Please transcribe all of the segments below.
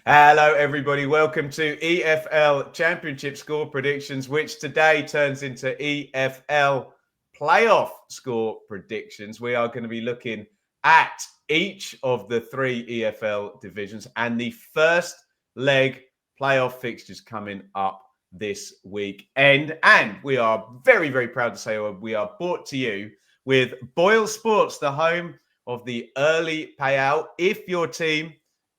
Hello, everybody. Welcome to EFL Championship score predictions, which today turns into EFL playoff score predictions. We are going to be looking at each of the three EFL divisions and the first leg playoff fixtures coming up this weekend. And we are very, very proud to say we are brought to you with Boyle Sports, the home of the early payout. If your team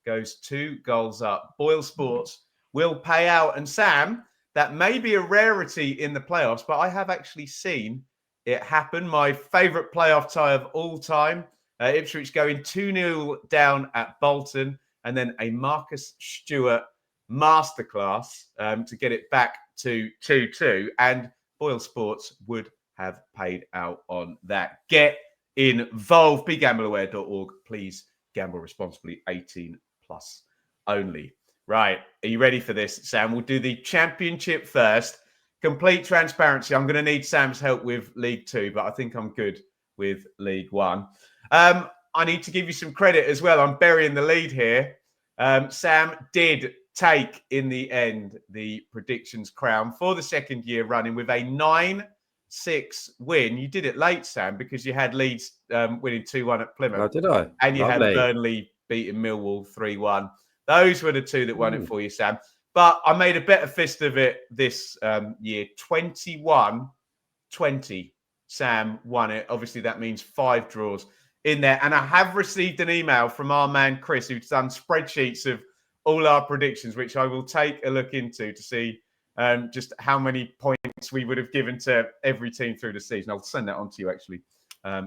goes 2 goals up, Boyle Sports will pay out. And Sam, that may be a rarity in the playoffs, but I have actually seen it happen. My favourite playoff tie of all time, Ipswich going 2-0 down at Bolton, and then a Marcus Stewart masterclass to get it back to 2-2. And Boyle Sports would have paid out on that. Get involved. BeGambleAware.org. Please gamble responsibly. 18 plus only. Right. Are you ready for this, Sam? We'll do the championship first. Complete transparency. I'm going to need Sam's help with League Two, but I think I'm good with League One. I need to give you some credit as well. I'm burying the lead here. Sam did take, in the end, the predictions crown for the second year running with a 9-6 win. You did it late, Sam, because you had Leeds winning 2-1 at Plymouth. Oh, did I? And you Lovely. had Burnley beating Millwall 3-1. Those were the two that won it for you, Sam. But I made a better fist of it this year. 21-20. Sam won it. Obviously, that means 5 draws in there. And I have received an email from our man, Chris, who's done spreadsheets of all our predictions, which I will take a look into to see just how many points we would have given to every team through the season. I'll send that on to you, actually,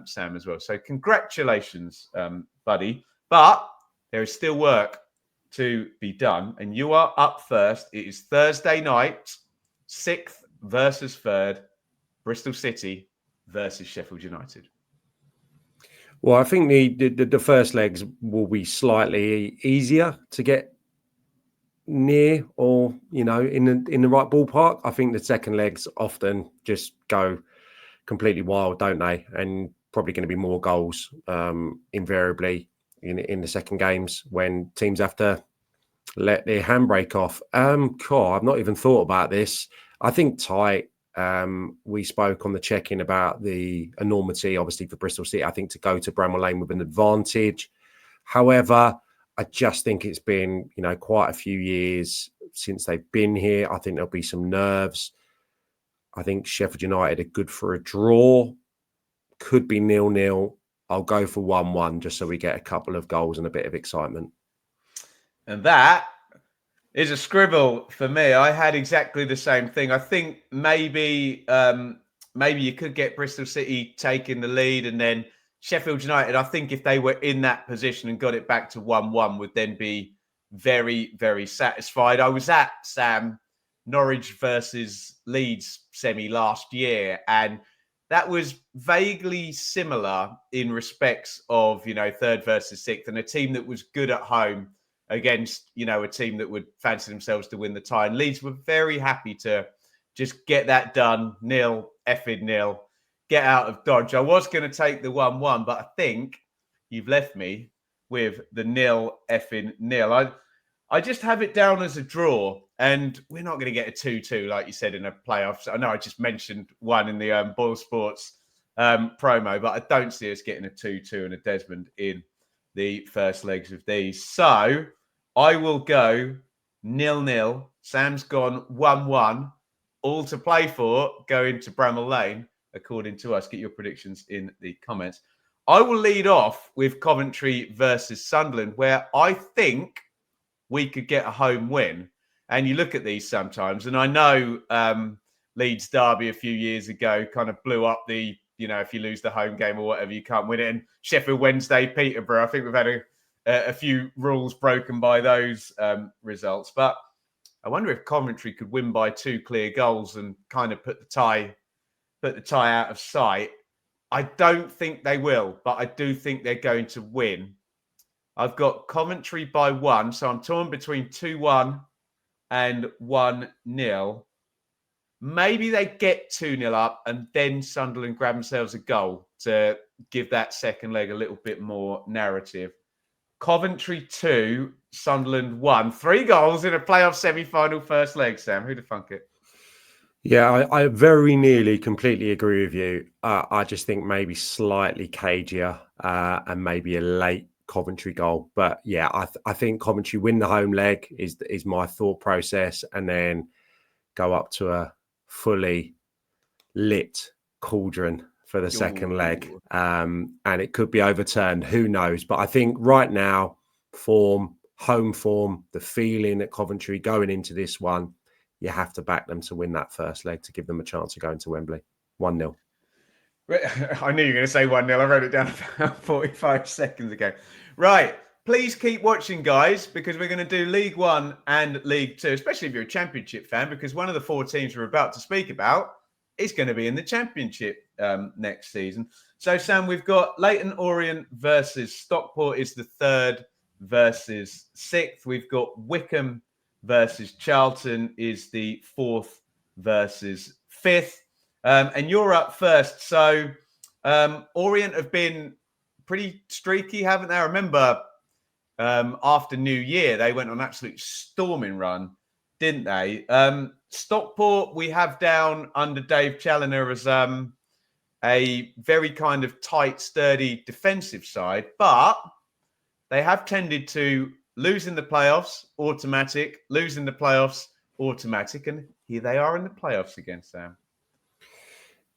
Sam, as well. So congratulations, buddy. But there is still work to be done. And you are up first. It is Thursday night, 6th versus 3rd, Bristol City versus Sheffield United. Well, I think the first legs will be slightly easier to get near, or in the right ballpark. I think the second legs often just go completely wild, don't they? And probably going to be more goals invariably in the second games when teams have to let their handbrake off. I've not even thought about this. I think tight. We spoke on the check-in about the enormity, obviously, for Bristol City. I think to go to Bramall Lane with an advantage. However, I just think it's been, quite a few years since they've been here. I think there'll be some nerves. I think Sheffield United are good for a draw. Could be 0-0. I'll go for 1-1 just so we get a couple of goals and a bit of excitement. And that is a scribble for me. I had exactly the same thing. I think maybe you could get Bristol City taking the lead, and then Sheffield United, I think if they were in that position and got it back to 1-1, would then be very, very satisfied. I was at, Sam, Norwich versus Leeds semi last year, and that was vaguely similar in respects of, 3rd versus 6th, and a team that was good at home against, a team that would fancy themselves to win the tie. And Leeds were very happy to just get that done, 0-0, get out of Dodge. I was going to take the 1-1, but I think you've left me with the 0-0. I just have it down as a draw, and we're not going to get a 2-2, like you said, in a playoff. I know I just mentioned one in the Boyle Sports promo, but I don't see us getting a 2-2 and a Desmond in the first legs of these. So I will go 0-0. Sam's gone 1-1. All to play for going to Bramall Lane, according to us. Get your predictions in the comments. I will lead off with Coventry versus Sunderland, where I think we could get a home win. And you look at these sometimes, and I know Leeds Derby a few years ago kind of blew up the, if you lose the home game or whatever, you can't win it. And Sheffield Wednesday, Peterborough, I think we've had a few rules broken by those results. But I wonder if Coventry could win by 2 clear goals and kind of put the tie out of sight. I don't think they will, but I do think they're going to win. I've got Coventry by 1, so I'm torn between 2-1 and 1-0. Maybe they get 2-0 up and then Sunderland grab themselves a goal to give that second leg a little bit more narrative. Coventry 2, Sunderland 1. 3 goals in a playoff semi-final first leg, Sam. Who'd have thunk it? Yeah, I very nearly completely agree with you. I just think maybe slightly cagier and maybe a late Coventry goal. But yeah, I think Coventry win the home leg is my thought process, and then go up to a fully lit cauldron for the second leg. And it could be overturned. Who knows? But I think right now, home form, the feeling at Coventry going into this one, you have to back them to win that first leg to give them a chance of going to Wembley. 1-0. I knew you were going to say 1-0. I wrote it down about 45 seconds ago. Right. Please keep watching, guys, because we're going to do League One and League Two, especially if you're a Championship fan, because one of the 4 teams we're about to speak about is going to be in the Championship next season. So, Sam, we've got Leyton Orient versus Stockport is the 3rd versus 6th. We've got Wycombe versus Charlton is the 4th versus 5th. And you're up first. So Orient have been pretty streaky, haven't they? I remember after New Year, they went on an absolute storming run, didn't they? Stockport, we have down under Dave Challoner as a very kind of tight, sturdy defensive side, but they have tended to lose in the playoffs, automatic, lose in the playoffs, automatic, and here they are in the playoffs again, Sam.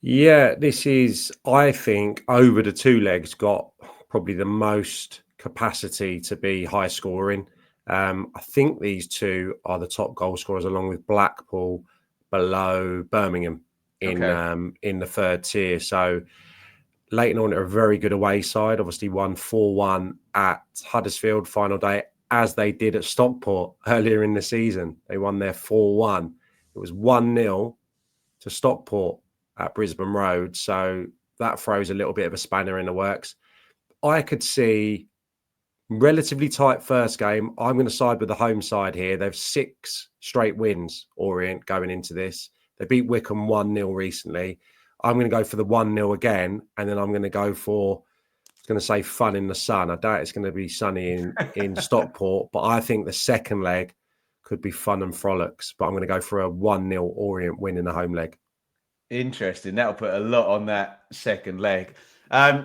Yeah, this is, I think, over the 2 legs, got probably the most capacity to be high scoring. I think these 2 are the top goal scorers, along with Blackpool below Birmingham in the 3rd tier. So Leyton Orient are a very good away side, obviously won 4-1 at Huddersfield final day, as they did at Stockport earlier in the season. They won their 4-1. It was 1-0 to Stockport at Brisbane Road. So that throws a little bit of a spanner in the works. I could see relatively tight first game. I'm going to side with the home side here. They've 6 straight wins, Orient, going into this. They beat Wycombe 1-0 recently. I'm going to go for the 1-0 again, and then I'm going to go for, I was going to say fun in the sun. I doubt it's going to be sunny in Stockport, but I think the second leg could be fun and frolics. But I'm going to go for a 1-0 Orient win in the home leg. Interesting. That'll put a lot on that second leg.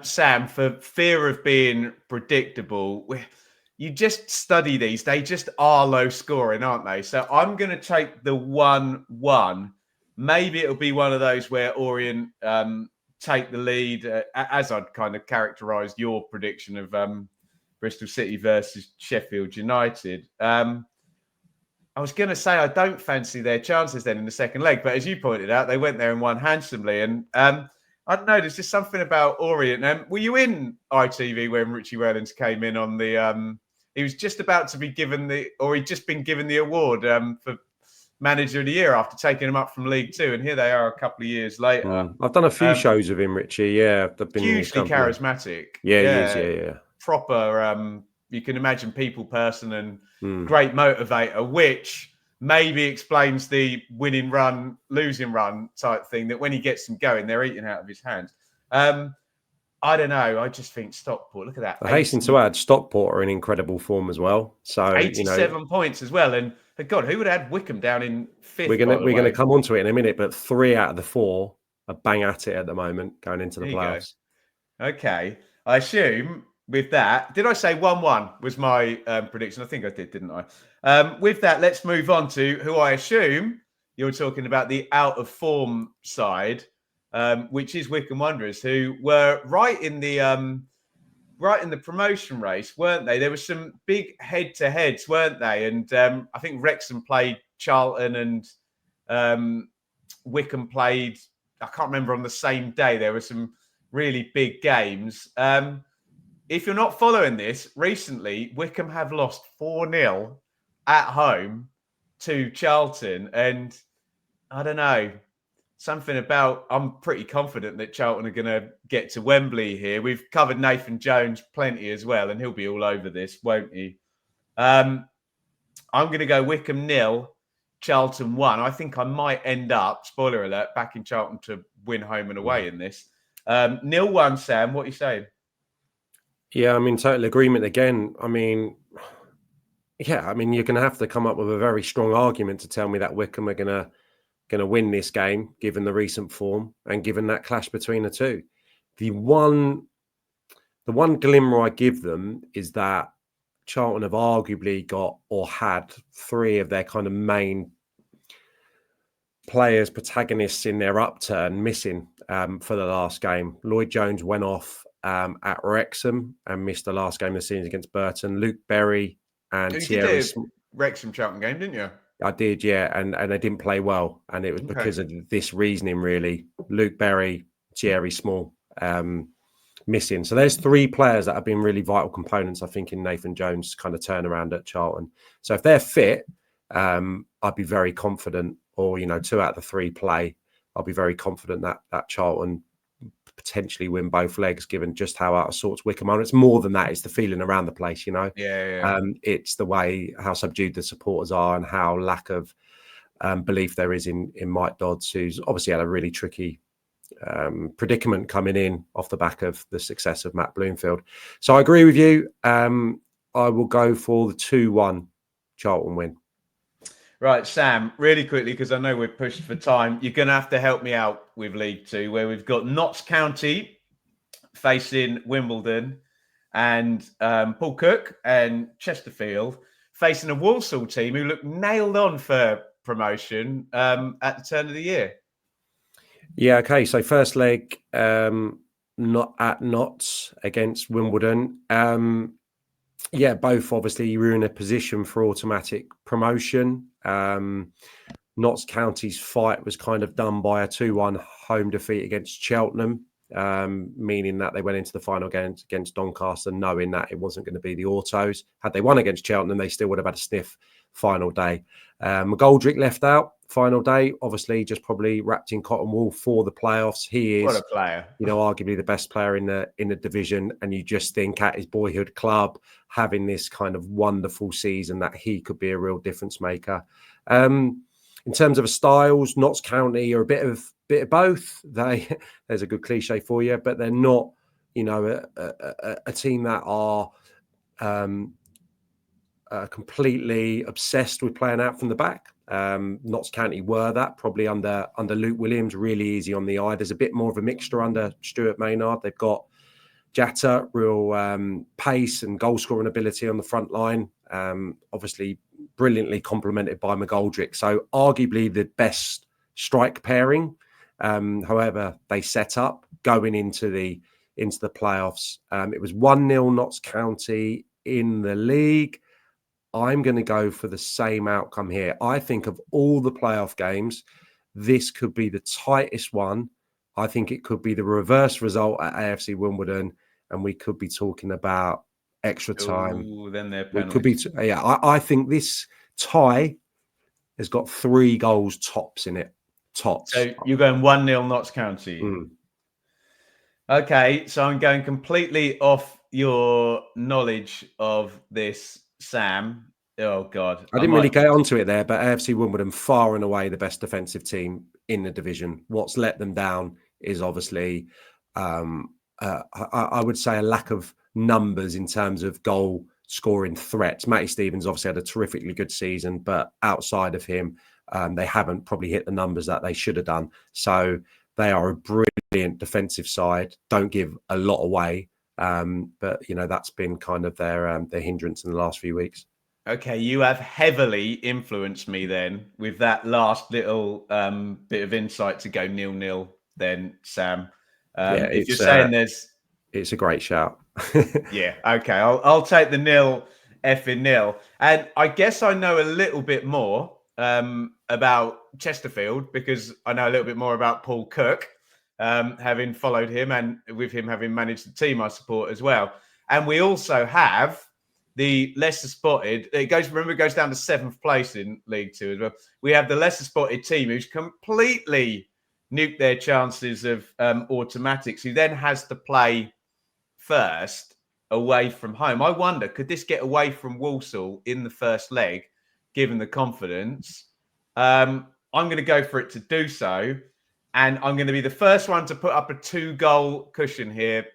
Sam, for fear of being predictable, you just study these. They just are low scoring, aren't they? So I'm going to take the 1-1. Maybe it'll be one of those where Orient take the lead, as I'd kind of characterised your prediction of Bristol City versus Sheffield United. I was going to say I don't fancy their chances then in the second leg, but as you pointed out, they went there and won handsomely. And I don't know, there's just something about Orient. Were you in ITV when Richie Wellens came in on the? He was just about to be given he'd just been given the award for Manager of the Year after taking him up from League Two, and here they are a couple of years later. I've done a few shows with him, Richie. Yeah, they've been hugely charismatic. Yeah, he is. Yeah. Proper. You can imagine people person and great motivator, which maybe explains the winning run, losing run type thing, that when he gets them going, they're eating out of his hands. I don't know. I just think Stockport, look at that. I hasten to add, Stockport are in incredible form as well. So 87 points as well. And God, who would have had Wycombe down in 5th? We're going to come on to it in a minute, but 3 out of the 4 are bang at it at the moment, going into the playoffs. Okay. I assume with that, did I say 1-1 was my prediction? I think I did, didn't I? With that, let's move on to who I assume you're talking about, the out of form side, which is Wycombe Wanderers, who were right in the promotion race, weren't they? There were some big head-to-heads, weren't they? And I think Wrexham played Charlton and Wycombe played, I can't remember, on the same day. There were some really big games. If you're not following this, recently, Wycombe have lost 4-0 at home to Charlton. And I don't know, something about, I'm pretty confident that Charlton are going to get to Wembley here. We've covered Nathan Jones plenty as well, and he'll be all over this, won't he? I'm going to go Wycombe 0, Charlton 1. I think I might end up, spoiler alert, backing Charlton to win home and away in this. 0-1, Sam, what are you saying? Yeah, I'm in total agreement again. I mean, Yeah, I mean, you're going to have to come up with a very strong argument to tell me that Wickham are going to win this game, given the recent form and given that clash between the two. The one glimmer I give them is that Charlton have arguably got or had three of their kind of main players, protagonists in their upturn missing for the last game. Lloyd Jones went off at Wrexham and missed the last game of the season against Burton. Luke Berry and You did Thierry. a Wrexham Charlton game, didn't you? I did, yeah, and they didn't play well, and it was because of this reasoning, really. Luke Berry, Thierry Small missing. So there's three players that have been really vital components, I think, in Nathan Jones' kind of turnaround at Charlton. So if they're fit, I'd be very confident, or, two out of the three play, I'll be very confident that Charlton potentially win both legs, given just how out of sorts Wickham are. It's more than that. It's the feeling around the place, Yeah. It's the way, how subdued the supporters are and how lack of belief there is in Mike Dodds, who's obviously had a really tricky predicament coming in off the back of the success of Matt Bloomfield. So I agree with you. I will go for the 2-1 Charlton win. Right, Sam, really quickly, because I know we're pushed for time, you're going to have to help me out with League Two, where we've got Notts County facing Wimbledon and Paul Cook and Chesterfield facing a Walsall team who look nailed on for promotion at the turn of the year. Yeah, okay. So first leg, not at Notts against Wimbledon. Yeah, both obviously we're in a position for automatic promotion. Notts County's fight was kind of done by a 2-1 home defeat against Cheltenham, meaning that they went into the final game against Doncaster knowing that it wasn't going to be the autos. Had they won against Cheltenham, they still would have had a sniff final day. McGoldrick left out final day, obviously just probably wrapped in cotton wool for the playoffs. He is, what a player, arguably the best player in the division, and you just think at his boyhood club having this kind of wonderful season that he could be a real difference maker. In terms of styles, Notts County are a bit of both. There's a good cliche for you, but they're not, a team that are completely obsessed with playing out from the back. Notts County were that probably under Luke Williams, really easy on the eye. There's a bit more of a mixture under Stuart Maynard. They've got Jatta, real pace and goal scoring ability on the front line. Obviously, brilliantly complemented by McGoldrick. So arguably the best strike pairing. However, they set up going into the playoffs. It was 1-0 Notts County in the league. I'm going to go for the same outcome here. I think of all the playoff games, this could be the tightest one. I think it could be the reverse result at AFC Wimbledon, and we could be talking about extra time. Ooh, then they're penalties. It could be, I think this tie has got 3 goals tops in it. Tops. So you're going 1-0 Notts County. Okay, so I'm going completely off your knowledge of this, Sam. Oh, God. I didn't really get onto it there, but AFC Wimbledon far and away the best defensive team in the division. What's let them down is obviously, I would say, a lack of numbers in terms of goal scoring threats. Matty Stevens obviously had a terrifically good season, but outside of him, they haven't probably hit the numbers that they should have done. So they are a brilliant defensive side, don't give a lot away. But, that's been kind of their hindrance in the last few weeks. Okay, you have heavily influenced me then with that last little bit of insight to go 0-0 then, Sam. If you're saying it's a great shout. Yeah, okay. I'll take the 0-0. And I guess I know a little bit more about Chesterfield because I know a little bit more about Paul Cook, having followed him and with him having managed the team I support as well. And we also have the lesser spotted. It goes down to 7th place in League Two as well. We have the lesser spotted team who's completely nuked their chances of automatics, who then has to play first away from home. I wonder, could this get away from Walsall in the first leg, given the confidence? I'm going to go for it to do so. And I'm going to be the first one to put up a 2-goal cushion here,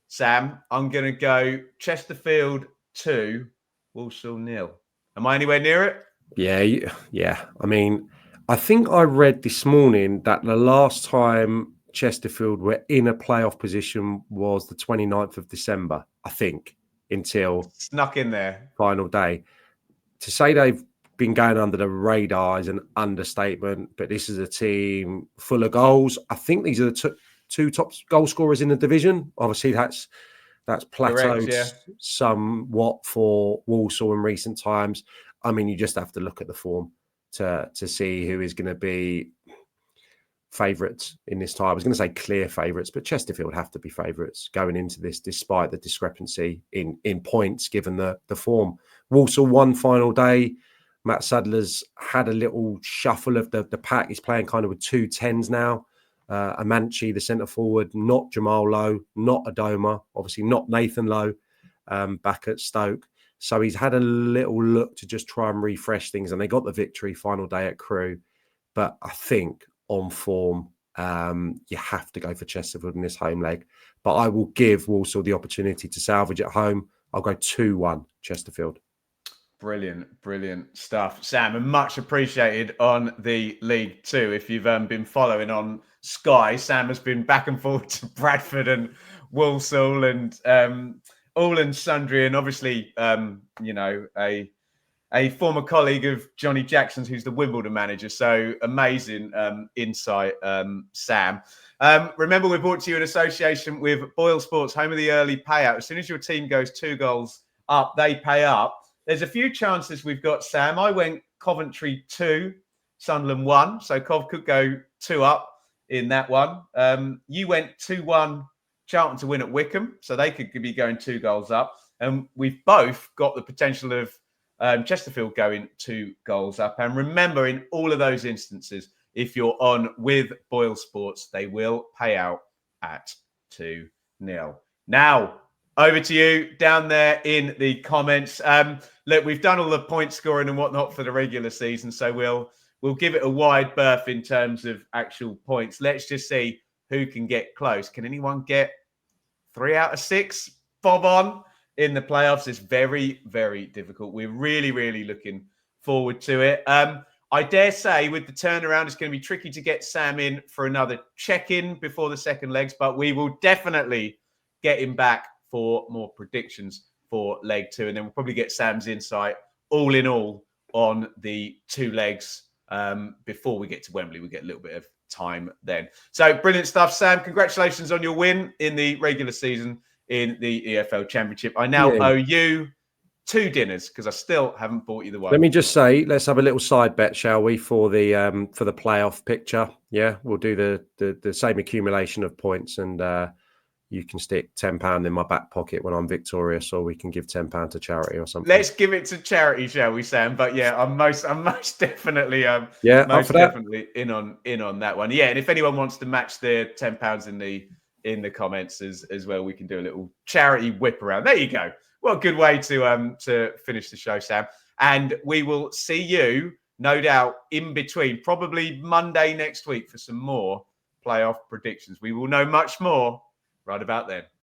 Sam. I'm going to go Chesterfield 2, Walsall 0. Am I anywhere near it? Yeah. I mean, I think I read this morning that the last time Chesterfield were in a playoff position was the 29th of December, I think, until Snuck in there. final day. To say they've been going under the radar is an understatement, but this is a team full of goals. I think these are the two top goal scorers in the division. Obviously, that's Correct, plateaued yeah. somewhat for Walsall in recent times. I mean, you just have to look at the form to see who is going to be favourites in this tie. I was going to say clear favourites, but Chesterfield have to be favourites going into this, despite the discrepancy in points given the form. Walsall won final day. Matt Sadler's had a little shuffle of the pack. He's playing kind of with 2 10s now. Amanchi, the centre forward, not Jamal Lowe, not Adoma, obviously not Nathan Lowe back at Stoke. So he's had a little look to just try and refresh things, and they got the victory final day at Crewe. But I think on form, you have to go for Chesterfield in this home leg. But I will give Walsall the opportunity to salvage at home. I'll go 2-1 Chesterfield. Brilliant stuff, Sam, and much appreciated on the League Two. If you've been following on Sky, Sam has been back and forth to Bradford and Walsall and all and sundry, and obviously, a former colleague of Johnny Jackson's, who's the Wimbledon manager. So amazing insight, Sam. Remember, we're brought to you in association with Boyle Sports, home of the early payout. As soon as your team goes 2 goals up, they pay up. There's a few chances we've got, Sam. I went Coventry 2, Sunderland 1. So Cov could go 2 up in that one. You went 2-1, Charlton to win at Wickham. So they could be going 2 goals up. And we've both got the potential of Chesterfield going 2 goals up. And remember, in all of those instances, if you're on with Boyle Sports, they will pay out at 2-0. Now, over to you down there in the comments. Look, we've done all the point scoring and whatnot for the regular season, so we'll give it a wide berth in terms of actual points. Let's just see who can get close. Can anyone get 3 out of 6? Bob on in the playoffs. It's very, very difficult. We're really, really looking forward to it. I dare say with the turnaround, it's going to be tricky to get Sam in for another check-in before the second legs, but we will definitely get him back for more predictions for leg 2. And then we'll probably get Sam's insight all in all on the 2 legs before we get to Wembley. We get a little bit of time then. So brilliant stuff, Sam. Congratulations on your win in the regular season in the EFL Championship. I now owe you 2 dinners because I still haven't bought you the one. Let me just say, let's have a little side bet, shall we, for the playoff picture? Yeah, we'll do the same accumulation of points, and you can stick £10 in my back pocket when I'm victorious, or we can give £10 to charity or something. Let's give it to charity, shall we, Sam? But yeah, I'm most definitely definitely in on that one. Yeah, and if anyone wants to match their £10 in the comments as well, we can do a little charity whip around. There you go. What a good way to finish the show, Sam. And we will see you, no doubt, in between, probably Monday next week for some more playoff predictions. We will know much more right about then.